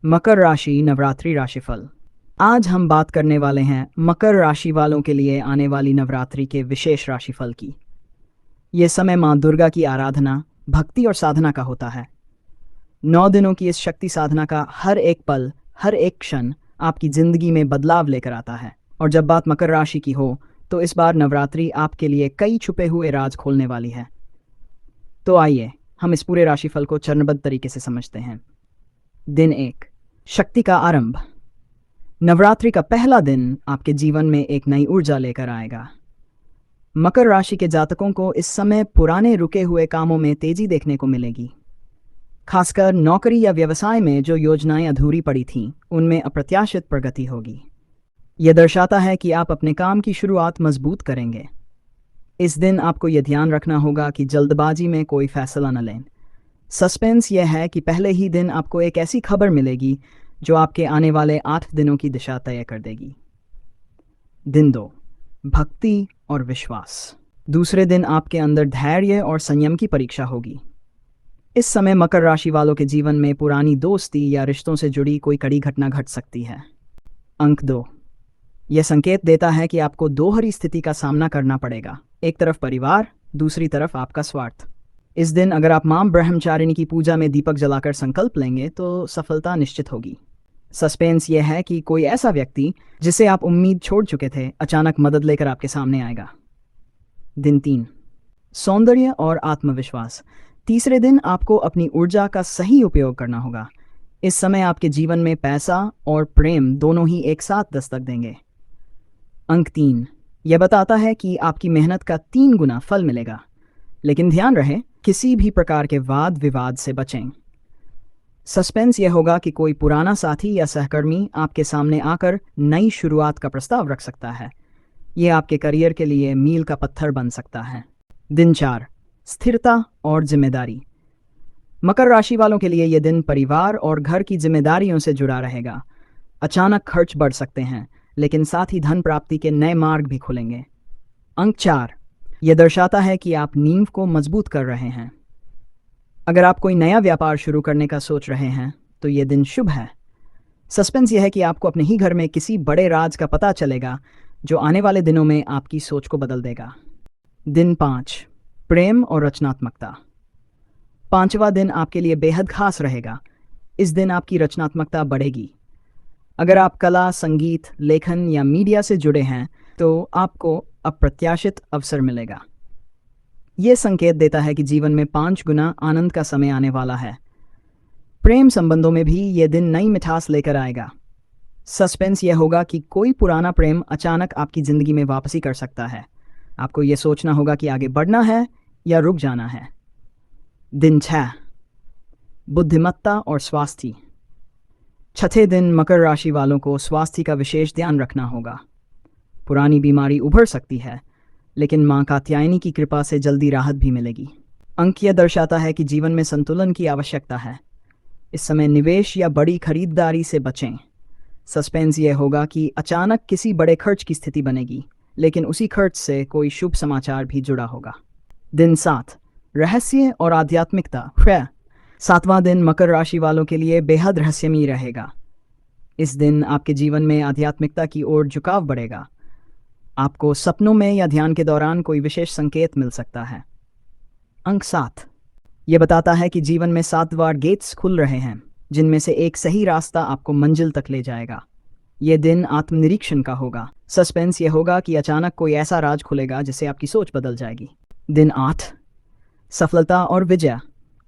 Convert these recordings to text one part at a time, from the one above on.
मकर राशि नवरात्रि राशिफल। आज हम बात करने वाले हैं मकर राशि वालों के लिए आने वाली नवरात्रि के विशेष राशिफल की। ये समय माँ दुर्गा की आराधना, भक्ति और साधना का होता है। 9 दिनों की इस शक्ति साधना का हर एक पल, हर एक क्षण आपकी जिंदगी में बदलाव लेकर आता है। और जब बात मकर राशि की हो तो इस बार नवरात्रि आपके लिए कई छुपे हुए राज खोलने वाली है। तो आइए हम इस पूरे राशिफल को चरणबद्ध तरीके से समझते हैं। दिन 1, शक्ति का आरंभ। नवरात्रि का पहला दिन आपके जीवन में एक नई ऊर्जा लेकर आएगा। मकर राशि के जातकों को इस समय पुराने रुके हुए कामों में तेजी देखने को मिलेगी। खासकर नौकरी या व्यवसाय में जो योजनाएं अधूरी पड़ी थीं, उनमें अप्रत्याशित प्रगति होगी। यह दर्शाता है कि आप अपने काम की शुरुआत मजबूत करेंगे। इस दिन आपको यह ध्यान रखना होगा कि जल्दबाजी में कोई फैसला न लें। सस्पेंस यह है कि पहले ही दिन आपको एक ऐसी खबर मिलेगी जो आपके आने वाले 8 दिनों की दिशा तय कर देगी। दिन 2, भक्ति और विश्वास। दूसरे दिन आपके अंदर धैर्य और संयम की परीक्षा होगी। इस समय मकर राशि वालों के जीवन में पुरानी दोस्ती या रिश्तों से जुड़ी कोई कड़ी घटना घट सकती है। अंक 2, यह संकेत देता है कि आपको दोहरी स्थिति का सामना करना पड़ेगा। एक तरफ परिवार, दूसरी तरफ आपका स्वार्थ। इस दिन अगर आप मां ब्रह्मचारिणी की पूजा में दीपक जलाकर संकल्प लेंगे तो सफलता निश्चित होगी। सस्पेंस यह है कि कोई ऐसा व्यक्ति जिसे आप उम्मीद छोड़ चुके थे, अचानक मदद लेकर आपके सामने आएगा। दिन 3, सौंदर्य और आत्मविश्वास। तीसरे दिन आपको अपनी ऊर्जा का सही उपयोग करना होगा। इस समय आपके जीवन में पैसा और प्रेम दोनों ही एक साथ दस्तक देंगे। अंक 3, यह बताता है कि आपकी मेहनत का 3 गुना फल मिलेगा। लेकिन ध्यान रहे, किसी भी प्रकार के वाद विवाद से बचें। सस्पेंस यह होगा कि कोई पुराना साथी या सहकर्मी आपके सामने आकर नई शुरुआत का प्रस्ताव रख सकता है। यह आपके करियर के लिए मील का पत्थर बन सकता है। दिन 4, स्थिरता और जिम्मेदारी। मकर राशि वालों के लिए यह दिन परिवार और घर की जिम्मेदारियों से जुड़ा रहेगा। अचानक खर्च बढ़ सकते हैं, लेकिन साथ ही धन प्राप्ति के नए मार्ग भी खुलेंगे। अंक 4, यह दर्शाता है कि आप नींव को मजबूत कर रहे हैं। अगर आप कोई नया व्यापार शुरू करने का सोच रहे हैं तो यह दिन शुभ है। सस्पेंस यह है कि आपको अपने ही घर में किसी बड़े राज का पता चलेगा जो आने वाले दिनों में आपकी सोच को बदल देगा। दिन 5, प्रेम और रचनात्मकता। 5वां दिन आपके लिए बेहद खास रहेगा। इस दिन आपकी रचनात्मकता बढ़ेगी। अगर आप कला, संगीत, लेखन या मीडिया से जुड़े हैं तो आपको अप्रत्याशित अवसर मिलेगा। यह संकेत देता है कि जीवन में 5 गुना आनंद का समय आने वाला है। प्रेम संबंधों में भी यह दिन नई मिठास लेकर आएगा। सस्पेंस यह होगा कि कोई पुराना प्रेम अचानक आपकी जिंदगी में वापसी कर सकता है। आपको यह सोचना होगा कि आगे बढ़ना है या रुक जाना है। दिन 6, बुद्धिमत्ता और स्वास्थ्य। 6ठे दिन मकर राशि वालों को स्वास्थ्य का विशेष ध्यान रखना होगा। पुरानी बीमारी उभर सकती है, लेकिन मां कात्यायनी की कृपा से जल्दी राहत भी मिलेगी। अंक यह दर्शाता है कि जीवन में संतुलन की आवश्यकता है। इस समय निवेश या बड़ी खरीदारी से बचें। सस्पेंस यह होगा कि अचानक किसी बड़े खर्च की स्थिति बनेगी, लेकिन उसी खर्च से कोई शुभ समाचार भी जुड़ा होगा। दिन 7, रहस्य और आध्यात्मिकता। 7वां दिन मकर राशि वालों के लिए बेहद रहस्यमयी रहेगा। इस दिन आपके जीवन में आध्यात्मिकता की ओर झुकाव बढ़ेगा। आपको सपनों में या ध्यान के दौरान कोई विशेष संकेत मिल सकता है। अंक 7, यह बताता है कि जीवन में 7 द्वार गेट्स खुल रहे हैं, जिनमें से एक सही रास्ता आपको मंजिल तक ले जाएगा। यह दिन आत्मनिरीक्षण का होगा। सस्पेंस यह होगा कि अचानक कोई ऐसा राज खुलेगा जिससे आपकी सोच बदल जाएगी। दिन 8, सफलता और विजय।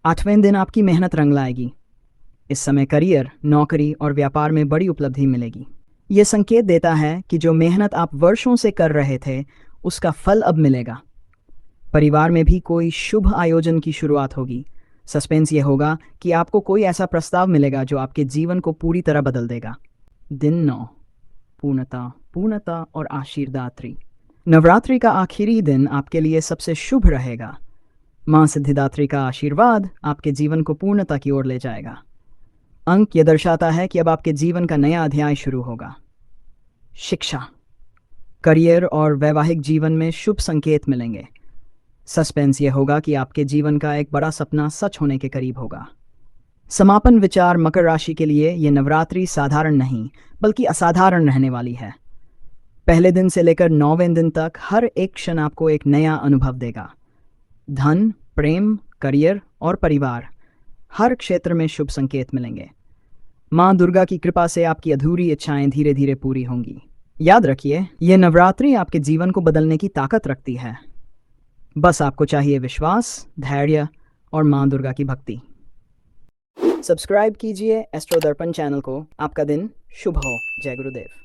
8वें दिन आपकी मेहनत रंग लाएगी। इस समय करियर, नौकरी और व्यापार में बड़ी उपलब्धि मिलेगी। यह संकेत देता है कि जो मेहनत आप वर्षों से कर रहे थे, उसका फल अब मिलेगा। परिवार में भी कोई शुभ आयोजन की शुरुआत होगी। सस्पेंस यह होगा कि आपको कोई ऐसा प्रस्ताव मिलेगा जो आपके जीवन को पूरी तरह बदल देगा। दिन 9, पूर्णता और आशीर्दात्री। नवरात्रि का आखिरी दिन आपके लिए सबसे शुभ रहेगा। मां सिद्धिदात्री का आशीर्वाद आपके जीवन को पूर्णता की ओर ले जाएगा। अंक यह दर्शाता है कि अब आपके जीवन का नया अध्याय शुरू होगा। शिक्षा, करियर और वैवाहिक जीवन में शुभ संकेत मिलेंगे। सस्पेंस यह होगा कि आपके जीवन का एक बड़ा सपना सच होने के करीब होगा। समापन विचार मकर राशि के लिए ये नवरात्रि साधारण नहीं बल्कि असाधारण रहने वाली है। पहले दिन से लेकर 9वें दिन तक हर एक क्षण आपको एक नया अनुभव देगा। धन, प्रेम, करियर और परिवार, हर क्षेत्र में शुभ संकेत मिलेंगे। माँ दुर्गा की कृपा से आपकी अधूरी इच्छाएं धीरे धीरे पूरी होंगी। याद रखिए, ये नवरात्रि आपके जीवन को बदलने की ताकत रखती है। बस आपको चाहिए विश्वास, धैर्य और माँ दुर्गा की भक्ति। सब्सक्राइब कीजिए एस्ट्रो दर्पण चैनल को। आपका दिन शुभ हो। जय गुरुदेव।